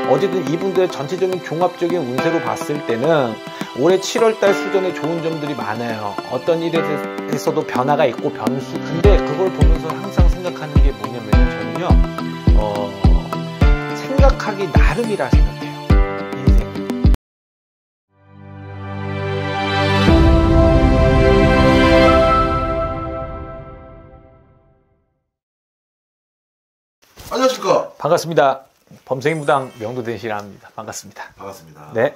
어쨌든 이분들의 전체적인 종합적인 운세로 봤을 때는 올해 7월달 수전에 좋은 점들이 많아요. 어떤 일에 대해서도 변화가 있고 변수. 근데 그걸 보면서 항상 생각하는 게 뭐냐면 저는요, 생각하기 나름이라 생각해요. 인생. 안녕하십니까. 반갑습니다. 범생무당 명도대시라 합니다. 반갑습니다. 반갑습니다. 네.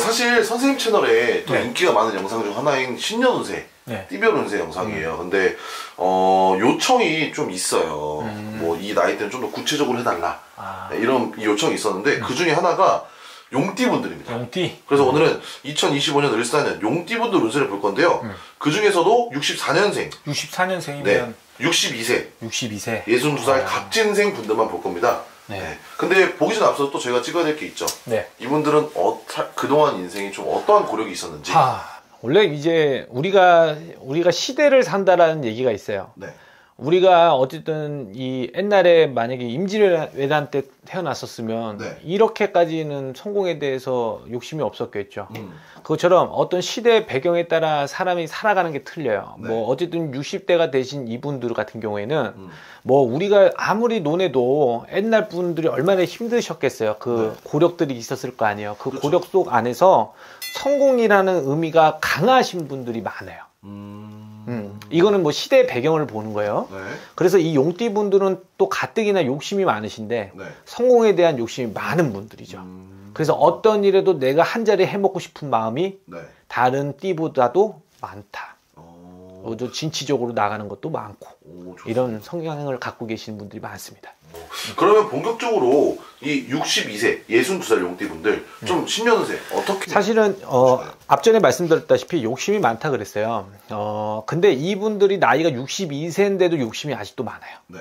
사실 선생님 채널에 또 네. 인기가 많은 영상 중 하나인 신년 운세, 네. 띠별 운세 영상이에요. 근데 요청이 좀 있어요. 뭐 이 나이 때는 좀 더 구체적으로 해달라. 네, 이런 요청이 있었는데 그 중에 하나가 용띠분들입니다. 용띠. 그래서 오늘은 2025년 을사년 용띠분들 운세를 볼 건데요. 그 중에서도 64년생, 64년생이면 네, 62세, 62세. 62살 갑진생 분들만 볼 겁니다. 네. 네. 근데 보기 전에 앞서서 또 저희가 찍어야 될 게 있죠. 네. 이분들은 그동안 인생이 좀 어떠한 고력이 있었는지. 원래 이제 우리가 시대를 산다라는 얘기가 있어요. 네. 우리가 어쨌든 이 옛날에 만약에 임진왜란 때 태어났었으면 네. 이렇게까지는 성공에 대해서 욕심이 없었겠죠. 그것처럼 어떤 시대의 배경에 따라 사람이 살아가는 게 틀려요. 네. 뭐 어쨌든 60대가 되신 이분들 같은 경우에는 뭐 우리가 아무리 논해도 옛날 분들이 얼마나 힘드셨겠어요. 그 네. 고력들이 있었을 거 아니에요. 그 그렇죠. 고력 속 안에서 성공이라는 의미가 강하신 분들이 많아요. 이거는 뭐 시대의 배경을 보는 거예요. 네. 그래서 이 용띠 분들은 또 가뜩이나 욕심이 많으신데 네. 성공에 대한 욕심이 많은 분들이죠. 그래서 어떤 일에도 내가 한 자리 해먹고 싶은 마음이 네. 다른 띠보다도 많다. 오, 진취적으로 나가는 것도 많고 좋습니다. 이런 성향을 갖고 계시는 분들이 많습니다. 그러면 본격적으로 이 62세, 62살 용띠분들 좀 신년운세 어떻게? 사실은 앞전에 말씀드렸다시피 욕심이 많다 그랬어요. 근데 이분들이 나이가 62세인데도 욕심이 아직도 많아요. 네.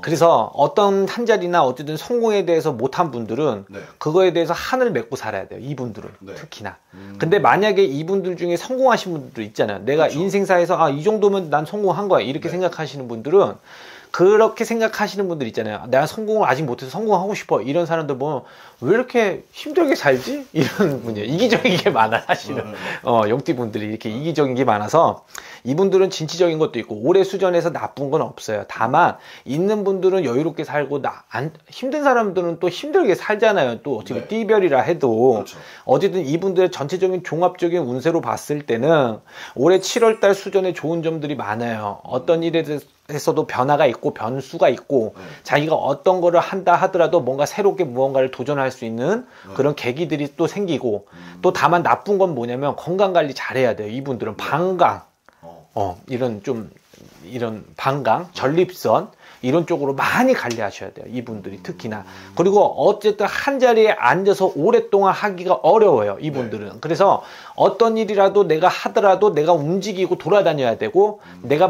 그래서 어떤 한 자리나 어쨌든 성공에 대해서 못한 분들은 네. 그거에 대해서 한을 맺고 살아야 돼요. 이분들은 네. 특히나. 근데 만약에 이분들 중에 성공하신 분들도 있잖아요. 내가 그렇죠. 인생사에서 이 정도면 난 성공한 거야 이렇게 네. 생각하시는 분들은, 그렇게 생각하시는 분들 있잖아요. 내가 성공을 아직 못해서 성공하고 싶어. 이런 사람들 보면 왜 이렇게 힘들게 살지? 이런 분이에요. 이기적인 게 많아 사실은. 용띠분들이 이렇게 이기적인 게 많아서 이분들은 진취적인 것도 있고 올해 수전에서 나쁜 건 없어요. 다만 있는 분들은 여유롭게 살고 힘든 사람들은 또 힘들게 살잖아요. 또 어차피 네. 띠별이라 해도. 그렇죠. 어쨌든 이분들의 전체적인 종합적인 운세로 봤을 때는 올해 7월달 수전에 좋은 점들이 많아요. 어떤 일에 대해서도 변화가 있고 변수가 있고 자기가 어떤 거를 한다 하더라도 뭔가 새롭게 무언가를 도전할 수 있는 그런 계기들이 또 생기고, 또 다만 나쁜 건 뭐냐면 건강관리 잘해야 돼요. 이분들은 방광, 이런 방광, 전립선 이런 쪽으로 많이 관리하셔야 돼요. 이분들이 특히나. 그리고 어쨌든 한 자리에 앉아서 오랫동안 하기가 어려워요. 이분들은. 네. 그래서 어떤 일이라도 내가 하더라도 내가 움직이고 돌아다녀야 되고 내가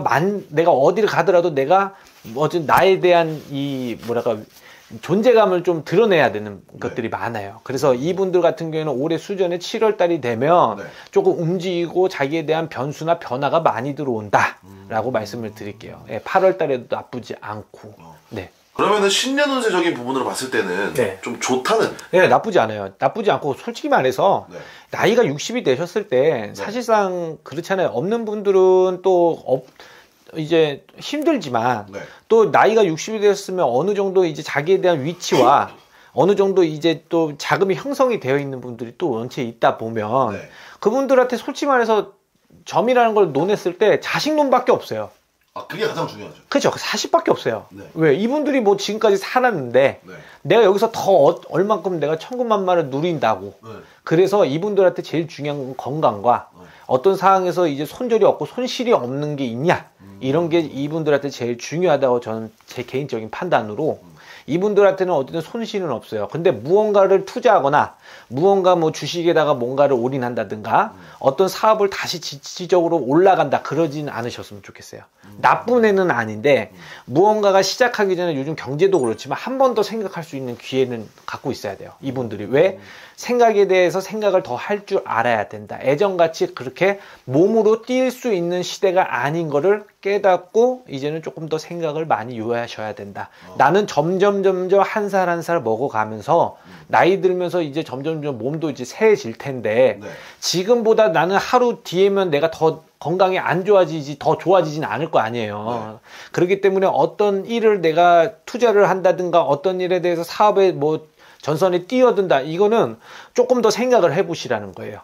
어디를 가더라도 내가 어쨌든 나에 대한 존재감을 좀 드러내야 되는 것들이 많아요. 그래서 이분들 같은 경우에는 올해 수전에 7월 달이 되면 조금 움직이고 자기에 대한 변수나 변화가 많이 들어온다 라고 말씀을 드릴게요. 8월 달에도 나쁘지 않고. 네. 그러면은 신년운세적인 부분으로 봤을 때는 좀 좋다는? 네, 나쁘지 않아요. 나쁘지 않고 솔직히 말해서 나이가 60이 되셨을 때 사실상 그렇잖아요. 없는 분들은 또 이제 힘들지만 또 나이가 60이 되었으면 어느 정도 이제 자기에 대한 위치와 어느 정도 이제 또 자금이 형성이 되어 있는 분들이 또 원체 있다 보면 그분들한테 솔직히 말해서 점이라는 걸 논했을 때 자식론밖에 없어요. 그게 가장 중요하죠. 그렇죠. 40밖에 없어요. 왜? 이분들이 뭐 지금까지 살았는데 내가 여기서 더 얼만큼 내가 천군만마를 누린다고. 그래서 이분들한테 제일 중요한 건 건강과 어떤 상황에서 이제 손절이 없고 손실이 없는 게 있냐, 이런 게 이분들한테 제일 중요하다고 저는 제 개인적인 판단으로. 이분들한테는 어쨌든 손실은 없어요. 근데 무언가를 투자하거나 무언가 뭐 주식에다가 뭔가를 올인한다든가 어떤 사업을 다시 지적으로 올라간다 그러진 않으셨으면 좋겠어요. 나쁜 애는 아닌데 무언가가 시작하기 전에 요즘 경제도 그렇지만 한 번 더 생각할 수 있는 기회는 갖고 있어야 돼요. 이분들이. 왜? 생각에 대해서 생각을 더 할 줄 알아야 된다. 예전같이 그렇게 몸으로 뛸 수 있는 시대가 아닌 거를 깨닫고 이제는 조금 더 생각을 많이 유하셔야 된다. 나는 점점 한 살 한 살 먹어가면서 나이 들면서 이제 점점 몸도 이제 새해질 텐데 네. 지금보다 나는 하루 뒤에면 내가 더 건강이 안 좋아지지 더 좋아지진 않을 거 아니에요. 네. 그렇기 때문에 어떤 일을 내가 투자를 한다든가 어떤 일에 대해서 사업에 뭐 전선에 뛰어든다. 이거는 조금 더 생각을 해보시라는 거예요.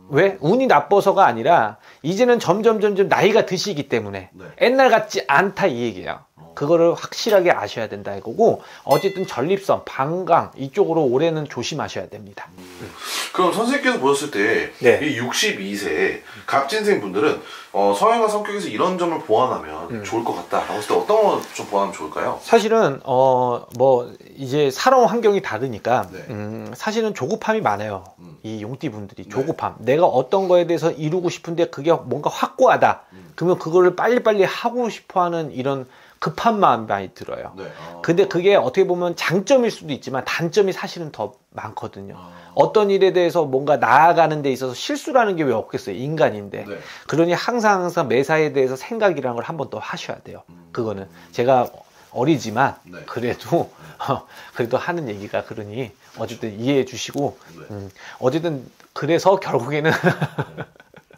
왜? 운이 나빠서가 아니라 이제는 점점 나이가 드시기 때문에 네. 옛날 같지 않다 이 얘기예요. 그거를 확실하게 아셔야 된다 이거고 어쨌든 전립선, 방광 이쪽으로 올해는 조심하셔야 됩니다. 그럼 선생님께서 보셨을 때 네. 이 62세 갑진생 분들은 성향과 성격에서 이런 점을 보완하면 좋을 것 같다라고 했을 때 어떤 거 좀 보완하면 좋을까요? 사실은 뭐 이제 살아온 환경이 다르니까 네. 사실은 조급함이 많아요. 이 용띠 분들이 조급함. 네. 내가 어떤 거에 대해서 이루고 싶은데 그게 뭔가 확고하다. 그러면 그거를 빨리빨리 하고 싶어하는 이런 급한 마음이 많이 들어요. 네. 근데 그게 어떻게 보면 장점일 수도 있지만 단점이 사실은 더 많거든요. 어떤 일에 대해서 뭔가 나아가는 데 있어서 실수라는 게 왜 없겠어요. 인간인데. 네. 그러니 항상 매사에 대해서 생각이라는 걸 한 번 더 하셔야 돼요. 그거는 제가 어리지만 네. 그래도 하는 얘기가 그러니 어쨌든 이해해 주시고 어쨌든 그래서 결국에는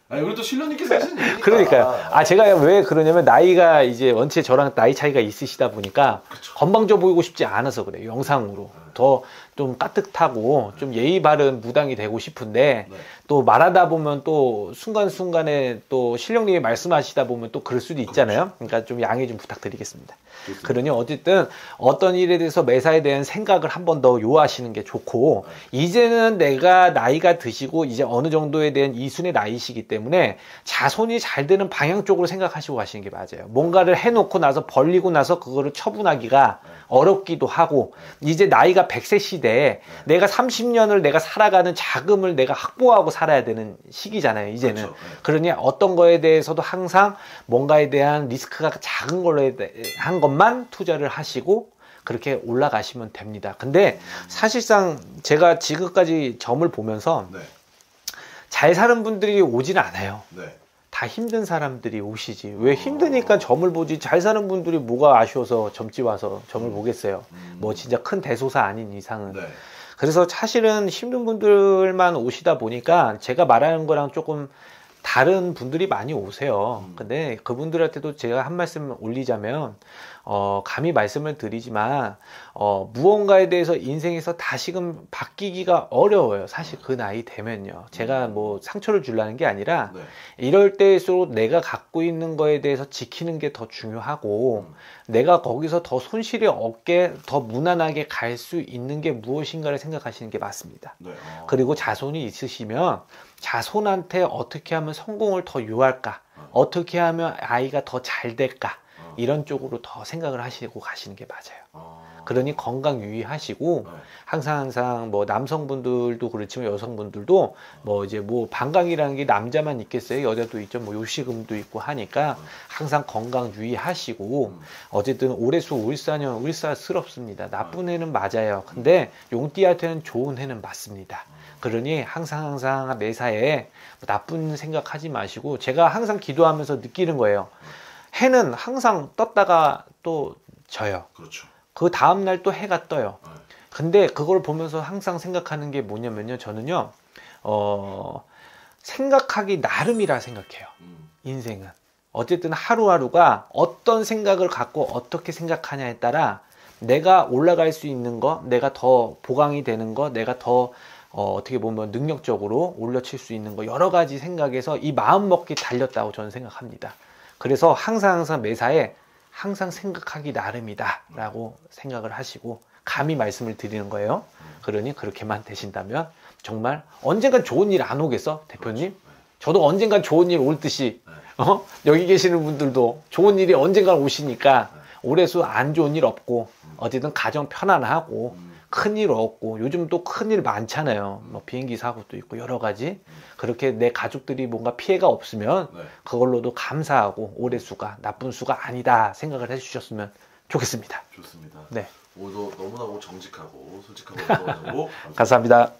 아니, 우리 또 신령님께서 하시는 얘기니까. 그러니까요. 제가 왜 그러냐면, 나이가 이제 원체 저랑 나이 차이가 있으시다 보니까, 그쵸. 건방져 보이고 싶지 않아서 그래요. 영상으로. 더 좀 까뜩하고, 좀 예의 바른 무당이 되고 싶은데, 네. 또 말하다 보면 또 순간순간에 또 신령님이 말씀하시다 보면 또 그럴 수도 있잖아요. 그렇죠. 그러니까 좀 양해 좀 부탁드리겠습니다. 좋습니다. 그러니 어쨌든 어떤 일에 대해서 매사에 대한 생각을 한 번 더 요하시는 게 좋고, 네. 이제는 내가 나이가 드시고 이제 어느 정도에 대한 이순의 나이시기 때문에 자손이 잘 되는 방향 쪽으로 생각하시고 가시는 게 맞아요. 뭔가를 해놓고 나서 벌리고 나서 그거를 처분하기가 어렵기도 하고, 이제 나이가 100세 시대에 내가 30년을 내가 살아가는 자금을 내가 확보하고 살아야 되는 시기잖아요, 이제는. 그렇죠. 그러니 어떤 거에 대해서도 항상 뭔가에 대한 리스크가 작은 걸로 한 것만 투자를 하시고 그렇게 올라가시면 됩니다. 근데 사실상 제가 지금까지 점을 보면서 네. 잘 사는 분들이 오진 않아요. 네. 다 힘든 사람들이 오시지. 왜 힘드니까 점을 보지. 잘 사는 분들이 뭐가 아쉬워서 점집 와서 점을 보겠어요. 뭐 진짜 큰 대소사 아닌 이상은. 네. 그래서 사실은 힘든 분들만 오시다 보니까 제가 말하는 거랑 조금 다른 분들이 많이 오세요. 근데 그분들한테도 제가 한 말씀 올리자면 감히 말씀을 드리지만 무언가에 대해서 인생에서 다시금 바뀌기가 어려워요. 사실 그 나이 되면요. 제가 뭐 상처를 주려는 게 아니라 네. 이럴 때일수록 내가 갖고 있는 거에 대해서 지키는 게 더 중요하고 내가 거기서 더 손실이 없게 더 무난하게 갈 수 있는 게 무엇인가를 생각하시는 게 맞습니다. 네. 그리고 자손이 있으시면 자손한테 어떻게 하면 성공을 더 유할까? 어떻게 하면 아이가 더 잘 될까? 이런 쪽으로 더 생각을 하시고 가시는 게 맞아요. 그러니 건강 유의하시고 항상 뭐 남성분들도 그렇지만 여성분들도 뭐 이제 뭐 방광이라는 게 남자만 있겠어요? 여자도 있죠. 뭐 요식음도 있고 하니까 항상 건강 유의하시고 어쨌든 올해수 울사년 울사스럽습니다. 나쁜 해는 맞아요. 근데 용띠한테는 좋은 해는 맞습니다. 그러니 항상 매사에 나쁜 생각하지 마시고 제가 항상 기도하면서 느끼는 거예요. 해는 항상 떴다가 또 져요. 그렇죠. 그 다음날 또 해가 떠요. 근데 그걸 보면서 항상 생각하는 게 뭐냐면요. 저는요, 생각하기 나름이라 생각해요. 인생은. 어쨌든 하루하루가 어떤 생각을 갖고 어떻게 생각하냐에 따라 내가 올라갈 수 있는 거, 내가 더 보강이 되는 거, 내가 더 어떻게 보면 능력적으로 올려칠 수 있는 거 여러 가지 생각에서 이 마음먹기 달렸다고 저는 생각합니다. 그래서 항상 매사에 항상 생각하기 나름이다 라고 생각을 하시고 감히 말씀을 드리는 거예요. 그러니 그렇게만 되신다면 정말 언젠간 좋은 일 안 오겠어? 대표님? 저도 언젠간 좋은 일 올 듯이 여기 계시는 분들도 좋은 일이 언젠간 오시니까 올해수 안 좋은 일 없고 어쨌든 가정 편안하고 큰일 없고 요즘 또 큰일 많잖아요. 뭐 비행기 사고도 있고 여러 가지. 그렇게 내 가족들이 뭔가 피해가 없으면 그걸로도 감사하고 올해 수가 나쁜 수가 아니다 생각을 해주셨으면 좋겠습니다. 좋습니다. 네. 오늘도 너무너무 정직하고 솔직하고 감사합니다. 감사합니다.